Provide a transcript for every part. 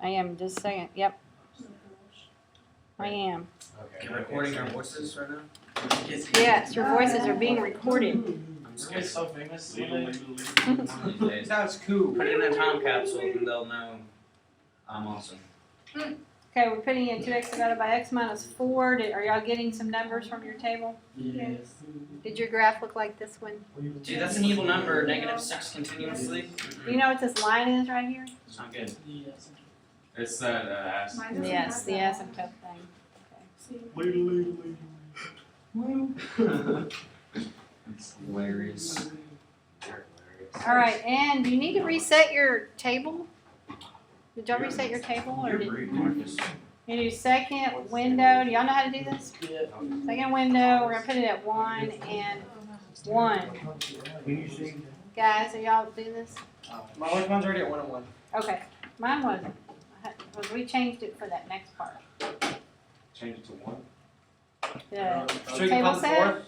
I am, just saying, yep, I am. Okay. You're recording our voices right now? Yes, your voices are being recorded. I'm We're scared. so famous. That's cool. Put it in a time capsule and they'll know I'm awesome. Okay, we're putting in 2x divided by x minus 4. Are y'all getting some numbers from your table? Yes. Did your graph look like this one? Dude, that's an evil number. -6 continuously. Do you know what this line is right here? It's not good. Yes. It's that Yes, the asymptote thing. It's hilarious. All right, and do you need to reset your table? Did y'all reset your table? Or You're did rude, Marcus. you do second window? Do y'all know how to do this? Yeah. Second window, we're gonna put it at 1 and 1. Guys, are y'all doing this? Mine's already at 1 and 1. Okay, mine wasn't. We changed it for that next part. Change it to 1. The So you table call it set, 4?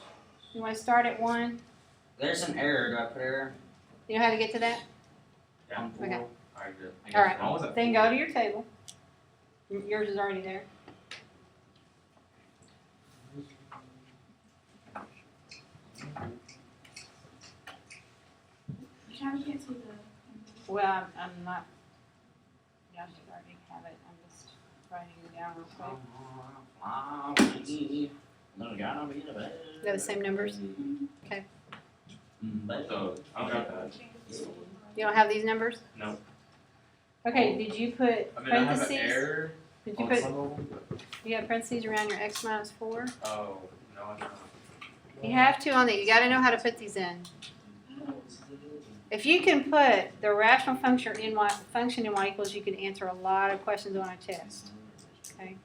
you wanna start at 1? There's an error. Do I put error? You know how to get to that? Yeah. Okay. Alright, good. All right. Mine was at Then 4. go to your table. Yours is already there. Well, I'm not, y'all should already have it, I'm just writing it down real quick. They're the same numbers? Okay. So, I don't got that. You don't have these numbers? No. Okay, did you put I mean, I have an parentheses? error Did you on put, some of them, but. you have parentheses around your x minus 4? Oh, no, I don't. You have to on the, you gotta know how to put these in. If you can put the rational function in y equals, you can answer a lot of questions on a test. Okay?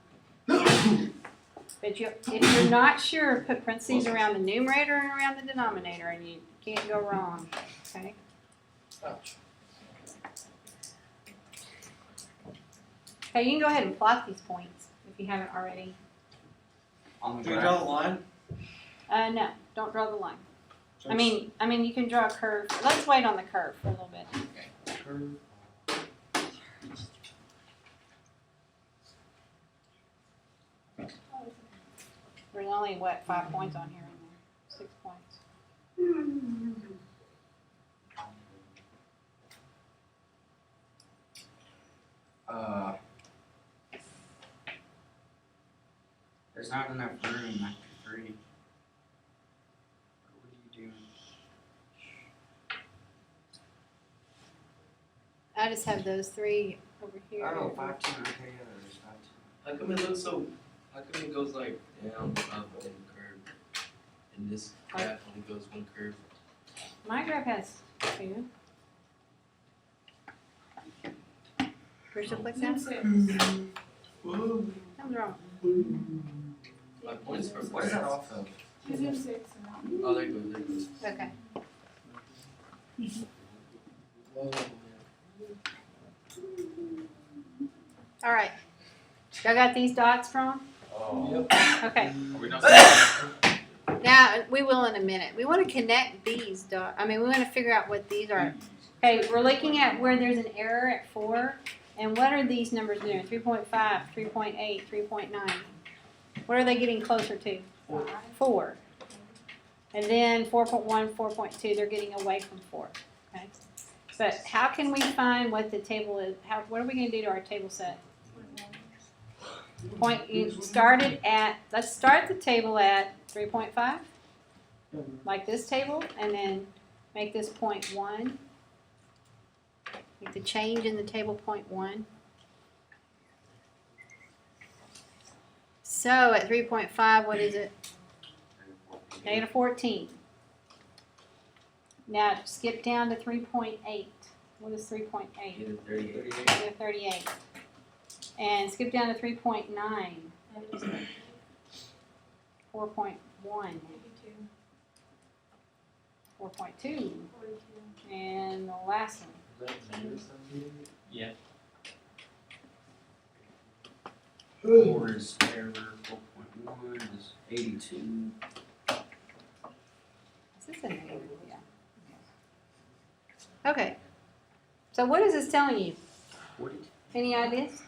But if you're not sure, put parentheses around the numerator and around the denominator, and you can't go wrong. Okay? Okay, you can go ahead and plot these points if you haven't already. On the Do you graph. draw the line? No, don't draw the line. I mean, you can draw a curve. Let's wait on the curve for a little bit. There's only, 5 points on here, and 6 points. There's not enough room after 3. What are you doing? I just have those 3 over here. Oh, 5, 10. Okay, yeah, there's 5, 10. How come it looks so? How come it goes like down, up, and curve, and this graph only goes one curve? My graph has 2. Yours look like that? Something's wrong. My points are. What is that off of? Oh, there it goes. There it goes. Okay. All right. Y'all got these dots from? Oh. Okay. Are we not Now, we will in a minute. We want to connect these dots. I mean, we want to figure out what these are. Okay, we're looking at where there's an error at 4. And what are these numbers doing? 3.5, 3.8, 3.9. What are they getting closer to? 4. And then 4.1, 4.2, they're getting away from 4. Okay. But how can we find what the table is? What are we going to do to our table set? You started at, let's start the table at 3.5, like this table, and then make this 0.1. Make the change in the table 0.1. So at 3.5, what is it? Negative 14. Now skip down to 3.8. What is 3.8? Negative 38. Negative 38. And skip down to 3.9. 4.1. 4.2. And the last one. Yeah. 4 is error. 4.1 is 82. Is this a negative? Yeah. Okay. So what is this telling you? 42. Any ideas?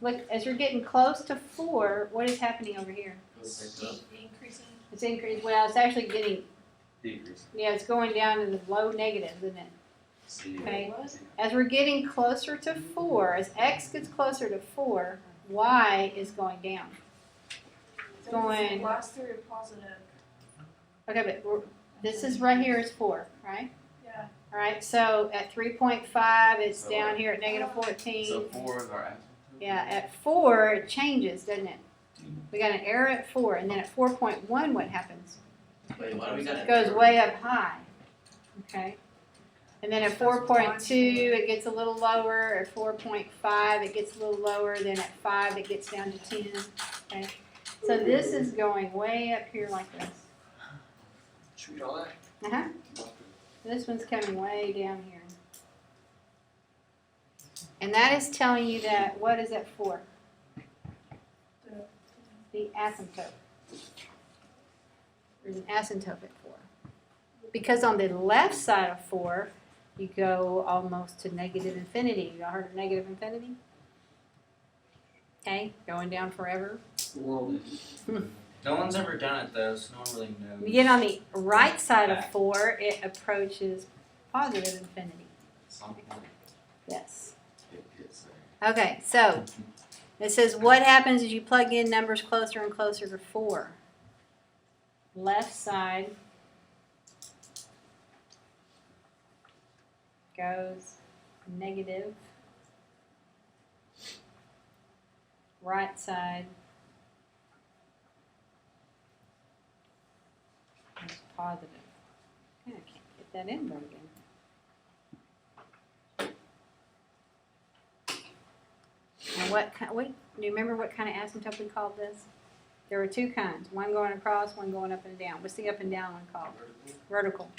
Look, as you're getting close to 4, what is happening over here? Goes back up. Increasing. It's increased. Well, it's actually getting, Decrease. yeah, it's going down in the low negatives, isn't it? See. Okay. As we're getting closer to 4, as x gets closer to 4, y is going down. It's going. Last three are positive. Okay, but this is right here is 4, right? Yeah. All right. So at 3.5, it's So, down here at negative 14. So 4 is our asymptote. Yeah, at 4 it changes, doesn't it? We got an error at 4, and then at 4.1, what happens? Wait, why do we got It goes way up high. Okay. And then at 4.2, it gets a little lower. At 4.5, it gets a little lower. Then at 5, it gets down to 10. Okay. So this is going way up here like this. Should we draw that? Uh-huh. This one's coming way down here. And that is telling you that, what is that for? The asymptote. There's an asymptote at 4. Because on the left side of 4, you go almost to negative infinity. Y'all heard of negative infinity? Okay, going down forever. World. No one's ever done it though, so no one really knows. When you get on the right side of 4, it approaches positive infinity. Something. Yes. It gets there. Okay, so it says what happens as you plug in numbers closer and closer to 4? Left side goes negative. Right side is positive. I can't get that in right again. And what do you remember what kind of asymptote we called this? There were 2 kinds, one going across, one going up and down. What's the up and down one called? Vertical.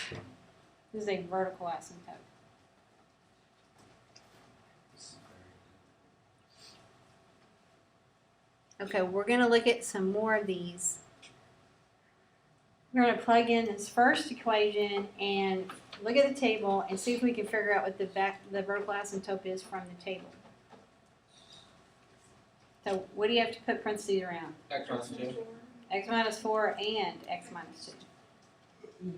This is a vertical asymptote. Okay, we're going to look at some more of these. We're going to plug in this first equation and look at the table and see if we can figure out what the vertical asymptote is from the table. So what do you have to put parentheses around? X minus 2. X minus 4 and x minus 2.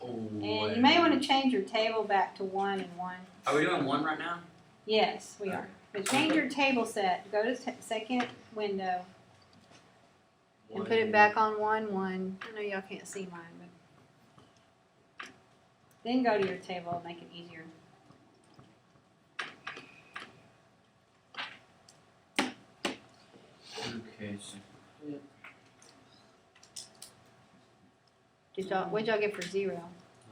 Oh, And you may want to change your table back to 1 and 1. Are we doing 1 right now? Yes, we are. But change your table set. Go to second window and put it back on 1, 1. I know y'all can't see mine, but then go to your table and make it easier. Okay, so What'd y'all get for 0?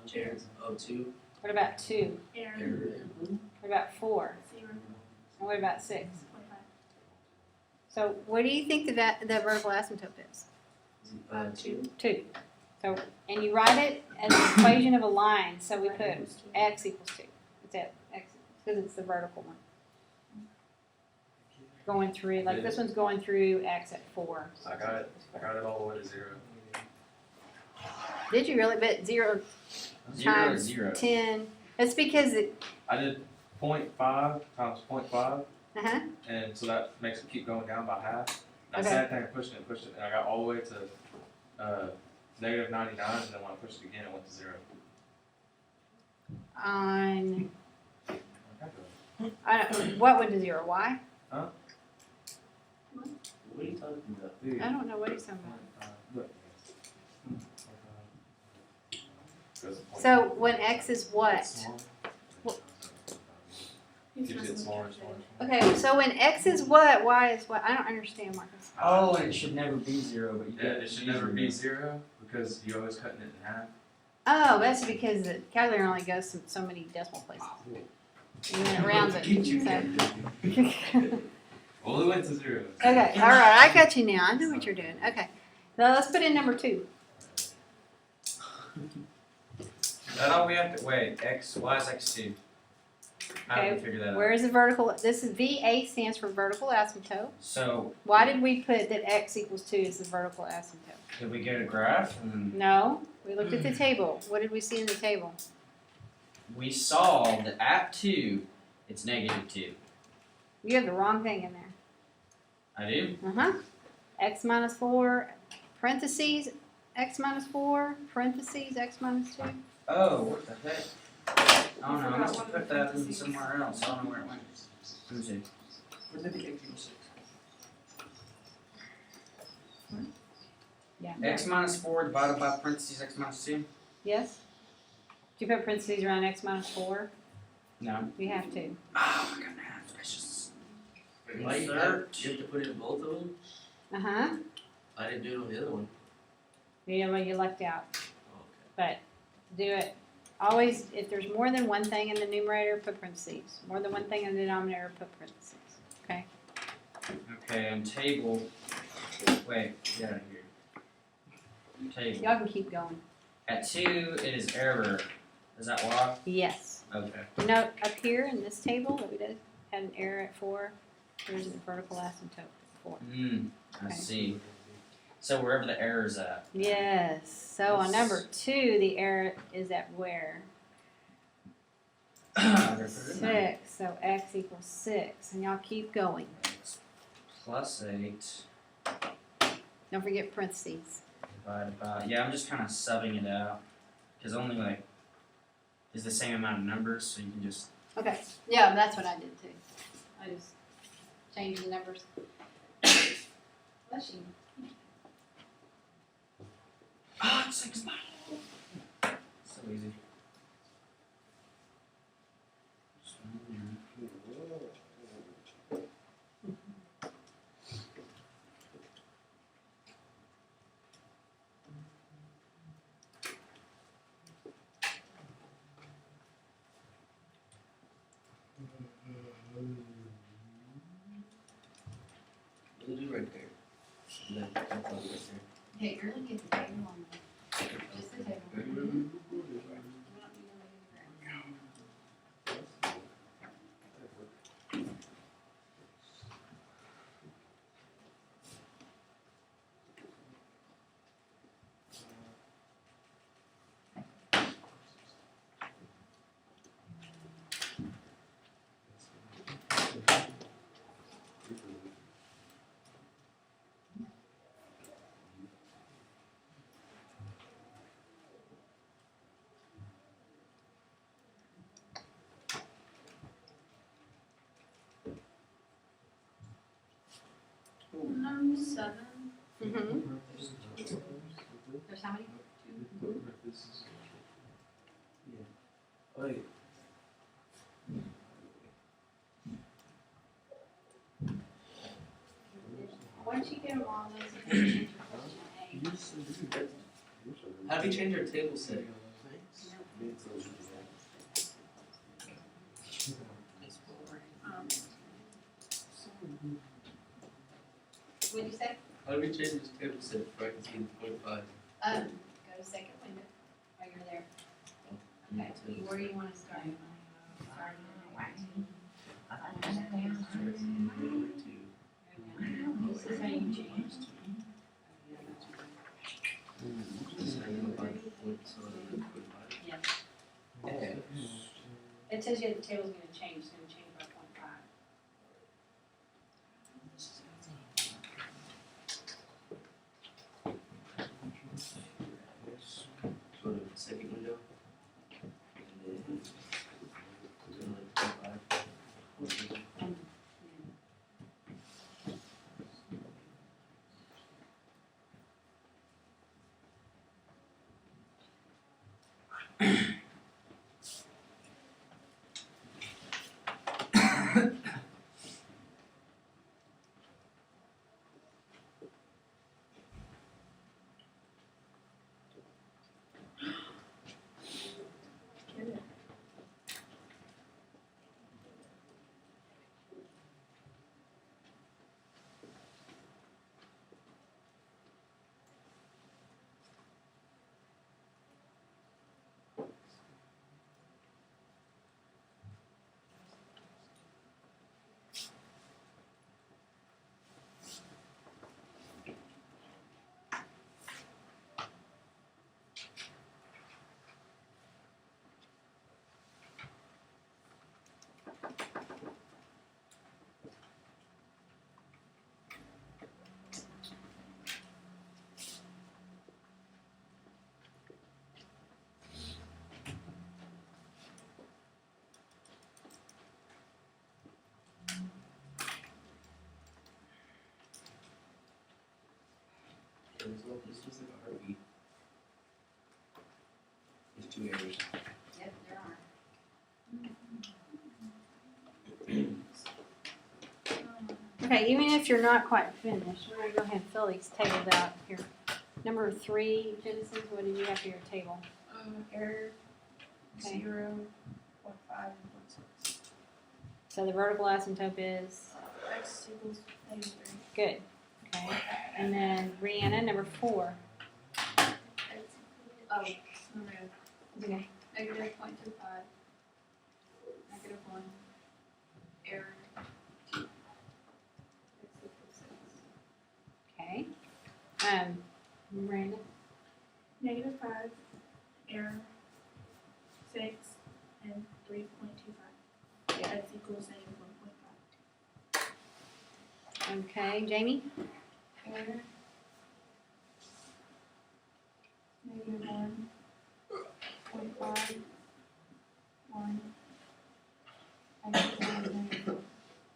Cheers. Oh, 2. What about 2? Aaron. Error. What about 4? 0. And what about 6? 25. So what do you think the vertical asymptote is? 2. 2. So, and you write it as an equation of a line. So we put x equals 2. It's at x because it's the vertical one. Going through, like this one's going through x at 4. I got it. I got it all the way to 0. Did you really? But 0 0 times is 0. 10. That's because it. I did 0.5 times 0.5, Uh-huh. and so that makes it keep going down by half. And Okay. I sat there and pushed it, and I got all the way to negative 99, and then when I pushed it again, it went to 0. On. I don't. What went to 0? Y? What are you talking about? Dude, I don't know what he's talking about. look. So when x is what? He's Keeps messing it with smaller and the smaller. Okay, so when x is what, y is what? I don't understand, Marcus. Oh, and it should never be 0, but you Yeah, get it should never be 0 because you're always cutting it in half. Oh, that's because the calculator only goes so many decimal places. And then it rounds it. So. Well, it went to 0. Okay, all right, I got you now. I know what you're doing. Okay, now let's put in number 2. That all we have to wait. Y is x2. How do we Okay, figure that out? where is the vertical? This is VA stands for vertical asymptote. So Why did we put that x equals 2 is the vertical asymptote? did we get a graph? And No, we looked at the table. What did we see in the table? we saw that at 2, it's -2. You have the wrong thing in there. I do? X minus 4, parentheses, X minus 4, parentheses, X minus 2. Oh, what the heck? Oh no, I must have put that in somewhere else. I don't know where it went. Let me see. Where's the X equals 6? Yeah. X minus 4 divided by parentheses X minus 2? Yes? Do you put parentheses around X minus 4? No. You have to. Oh my goodness gracious. Why you have to put it in both of them? Uh-huh. I didn't do it on the other one. You know what you left out. Oh, But do it. Always, if there's more than one thing in the numerator, put parentheses. More than one thing in the denominator, put parentheses. Okay? Okay, on table. Wait, get out of here. Table. Y'all can keep going. At 2, it is error. Is that why? Yes. Okay. Note up here in this table that we did had an error at 4. There's a vertical asymptote at 4. I Okay. see. So wherever the error's at. Yes. So on number 2, the error is at where? I better put it in there. 6. So x equals 6. And y'all keep going. X plus 8 Don't forget parentheses. divided by. Yeah, I'm just kind of subbing it out. Because only like is the same amount of numbers, so you can just. Okay. Yeah, that's what I did too. I just changed the numbers. Bless you. Ah, it's 6. So easy. What do you do right there? That one right there. Hey, you're looking at the table on the, just the table. Number 7. Mm-hmm. There's how many? Wait. Once you get them all, those are going to change your question A. How do we change our table setting? What'd you say? How do we change this table set where I can see the 0.5? Go to second window while you're there. Okay, where do you want to start? Start This is how you change. Yes. It tells you the table's going to change. It's going to change by 0.5. Go to the second window. And then go to like 0.5. It's just like a heartbeat. There's 2 errors. Yep, there are. Okay, even if you're not quite finished, we're gonna go ahead and fill these tables out here. Number 3, Genesis, what did you have for your table? Error, Okay. 0.5 and 0.6. So the vertical asymptote is X equals -3. good. Okay. And then Rihanna, number 4. X equals, oh, no, Okay. -0.25. -1. Error. Okay. Miranda. -5. Error. 6 and 3.25. Yeah. X equals -1.5. Okay, Jamie. Error. -1.5. 1. And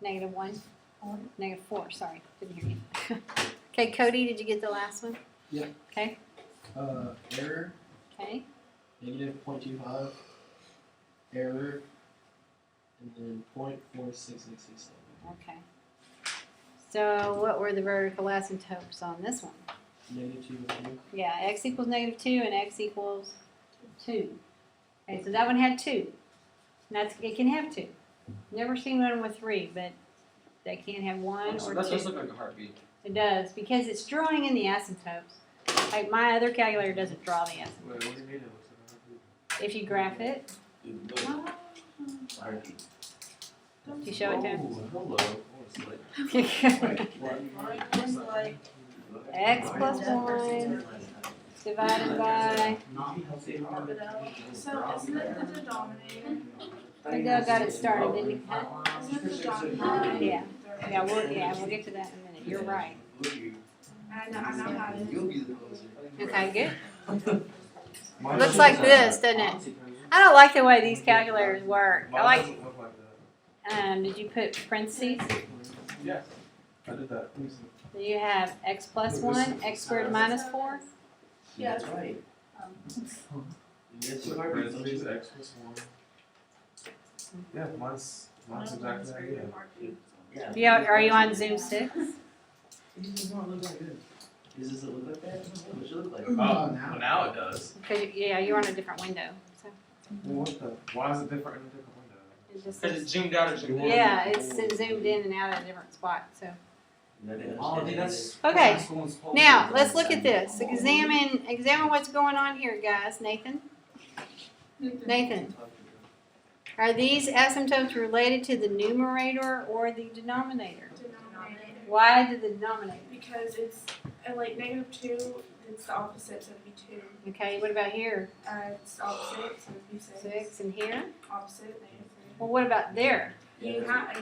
-1. -4. -4. Sorry, didn't hear you. Okay, Cody, did you get the last one? Yeah. Okay. Error, Okay. -0.25. Error, and then 0.46667. Okay. So what were the vertical asymptotes on this one? -2 and 2. Yeah, x equals -2 and x equals 2. Okay, so that one had 2. And that's, it can have 2. Never seen one with 3, but they can have 1 So or that 2. does look like a heartbeat. It does, because it's drawing in the asymptotes. Like my other calculator doesn't draw the Wait, asymptotes. what do you mean it looks like a heartbeat? If you graph it, Dude, look. Heartbeat. do you show it to him? Oh, hello. X plus 1 divided by, So isn't it the denominator? I think Doug got it started, didn't you? Huh? Isn't it the denominator? Yeah. We'll get to that in a minute. You're right. I know how it is. You'll be the closer. Okay, good. Looks like this, doesn't it? I don't like the way these calculators work. I Mine like, doesn't look like that. did you put parentheses? Yes, I did that. Do you have x plus 1, x squared minus 4? Yeah. That's right. You get 2 heartbeats, don't Parentheses, you? X plus 1. Yeah, mine's exactly that, yeah. Yeah, are you on Zoom 6? It does not look that good. Does it look like that? What should it look like? Oh, well now it does. Because, yeah, you're on a different window. So Well, what the? Why is it different in a different window? it just Because it's zoomed out or zoomed in. yeah, it's zoomed in and out at a different spot. So Oh, dude, that's. Okay. that's going to- now let's look at this. Examine what's going on here, guys. Nathan, are these asymptotes related to the numerator or the denominator? Denominator. Why the denominator? Because it's like -2, it's the opposite, so it'd be 2. Okay, what about here? It's the opposite, so it'd be 6. 6 and here? Opposite, -3. Well, what about there? You divide,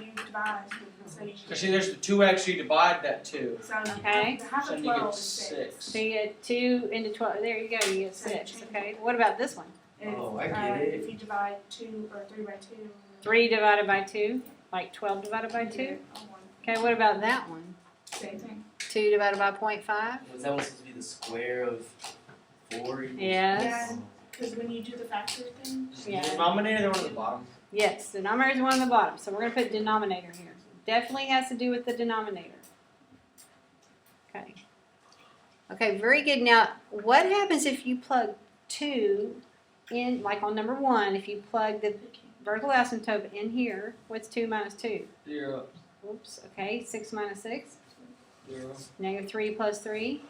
so you. Cause see, there's the 2x, you divide that 2. So Okay. the half So of you 12 get is 6. So you get 2 into 12. There you go. You get 6. Okay. What about this one? Oh, I get it. If you divide 2 or 3 by 2. 3 divided by 2, like 12 divided by 2. Okay. What about that one? Same thing. 2 divided by 0.5. Was that one supposed to be the square of 4? Yes. Yeah, because when you do the factor thing, Yeah. Denominator, they're one at the bottom. Yes. Denominator is one on the bottom, so we're gonna put denominator here. Definitely has to do with the denominator. Okay. Okay. Very good. Now, what happens if you plug 2 in, like on number 1? If you plug the vertical asymptote in here, what's 2 minus 2? 0. Oops. Okay. 6 minus 6. 0. -3 plus 3.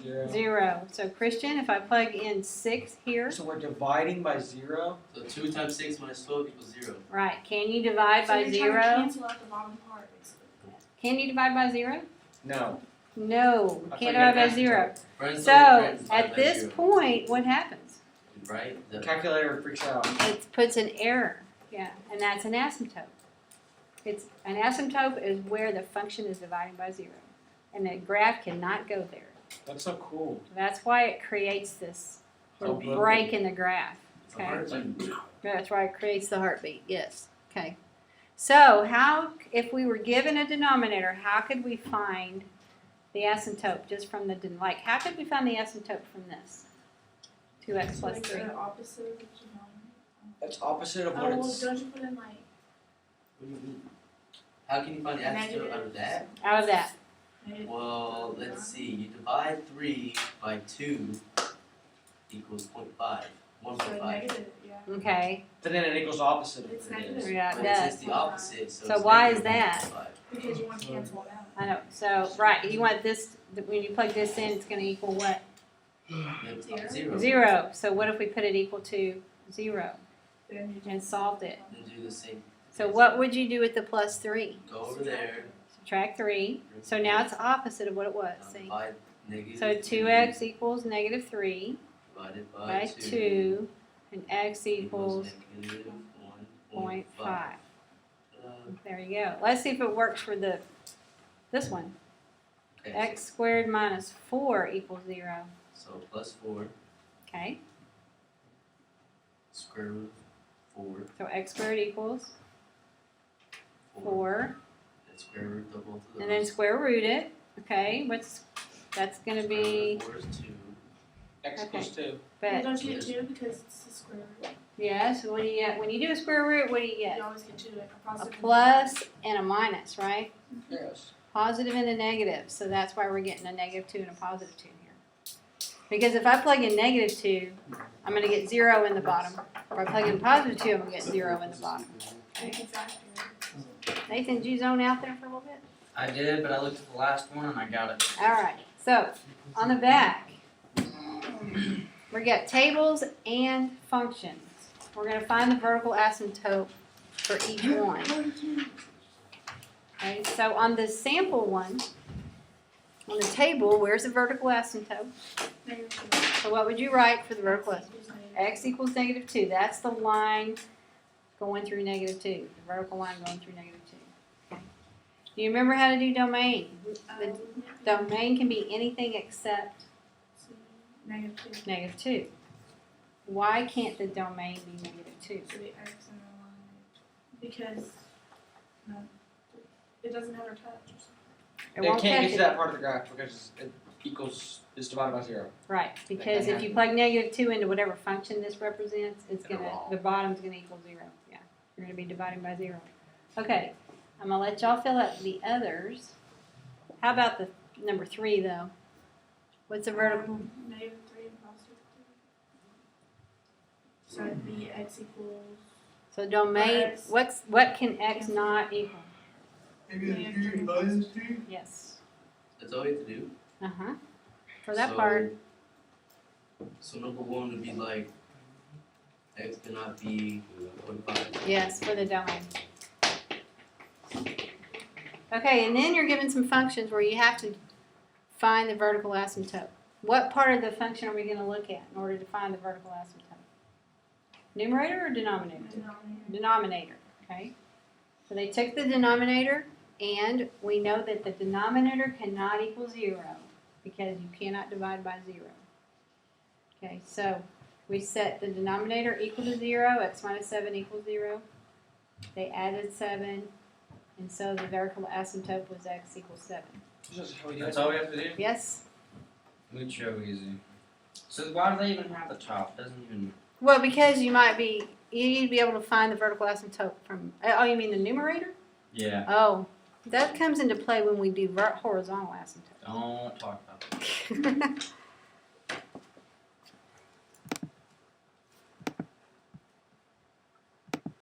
0. 0. So Christian, if I plug in 6 here, So we're dividing by 0. So 2 times 6 minus 12 equals 0. right? Can you divide so by you're 0? trying to cancel out the bottom part, basically. Can you divide by 0? No. No, I can't thought divide by you 0. Friends So don't friends divide at by this 0. point, what happens? Right? The calculator freaks out. It puts an error. Yeah, and that's an asymptote. It's an asymptote is where the function is dividing by 0, and the graph cannot go there. That's so cool. That's why it creates this little Heartbeat. break in the graph. It's a heartbeat. That's why it creates the heartbeat. Yes. Okay. So how, if we were given a denominator, how could we find the asymptote, just from the, like, how could we find the asymptote from this? 2x So plus like 3. the opposite of what you know. That's opposite of Oh, what well, it's. don't you put in like What do you mean? How can you find the asymptote out of that? Out of that. negative? Well, let's see, you divide 3 by 2 equals 0.5, So 1.5. negative, yeah. Okay. Then it equals opposite of It's what it is. negative. Yeah, it But does. it's the opposite, so So it's why is negative that? 1.5. Because you want to cancel it out. I know. So, right, you want this, when you plug this in, it's going to equal what? It's Zero. 0. 0. So what if we put it equal to 0 Then you and solved it? And do the same. So what would you do with the plus 3? Go over there, Subtract 3. So now it's opposite of what it was. now See? divide negative So 3 2x equals negative 3 divided by 2, and x equals negative 0.5. 1.5. There you go. Let's see if it works for this one. Okay, X squared minus 4 equals 0. so plus 4, Okay? square root of 4, So x squared equals 4, 4. and square root of both of those. And then square root it. Okay? That's going to Square root be, of 4 is 2. X equals 2. but Well, don't you get 2 because it's the square root? yes, what do you get? When you do a square root, what do you You get? always get 2, like a A positive. and plus and a minus, right? Yes. Positive and a negative. So that's why we're getting a negative 2 and a positive 2 here. Because if I plug in negative 2, I'm going to get 0 in the bottom. If I plug in positive 2, I'm going to get 0 in the bottom. negative. Exactly. Nathan, did you zone out there for a little bit? I did, but I looked at the last one and I got it. All right. So on the back, we got tables and functions. We're going to find the vertical asymptote for each one. Okay, so on the sample one, on the table, where's the vertical asymptote? Negative 2. So what would you write for the vertical asymptote? Equals negative. X equals negative 2. That's the line going through negative 2. The vertical line going through negative 2. Okay. Do you remember how to do domain? The domain can be anything except Negative 2. negative 2. Why can't the domain be negative 2? So the x and the y. Because no, it doesn't have our touch or something. It It won't can't catch get to it. that part of the graph because it equals is divided by 0. Right, because if you plug negative 2 into whatever function this represents, it's gonna, the bottom's gonna equal 0. Yeah, you're gonna be dividing by 0. Okay, I'm gonna let y'all fill out the others. How about the number 3 though? What's the vertical? Negative 3 and positive 3. So it'd be x equals So domain, X. what can x not equal? negative 3 minus 3. Yes. That's all you have to do. Uh-huh. For that So- part, So number 1 would be like x cannot be 0.5. yes, for the domain. Okay, and then you're given some functions where you have to find the vertical asymptote. What part of the function are we going to look at in order to find the vertical asymptote? Numerator or denominator? Denominator, okay? So they took the denominator, and we know that the denominator cannot equal 0 because you cannot divide by 0. Okay, so we set the denominator equal to 0, x minus 7 equals 0. They added 7, and so the vertical asymptote was x equals 7. This is how we do That's it. all we have to do? Yes? We'd show easy. So why do they even have the top? Doesn't even. Well, because you need to be able to find the vertical asymptote from, oh, you mean the numerator? Yeah. Oh, that comes into play when we do horizontal asymptote. Don't talk about that.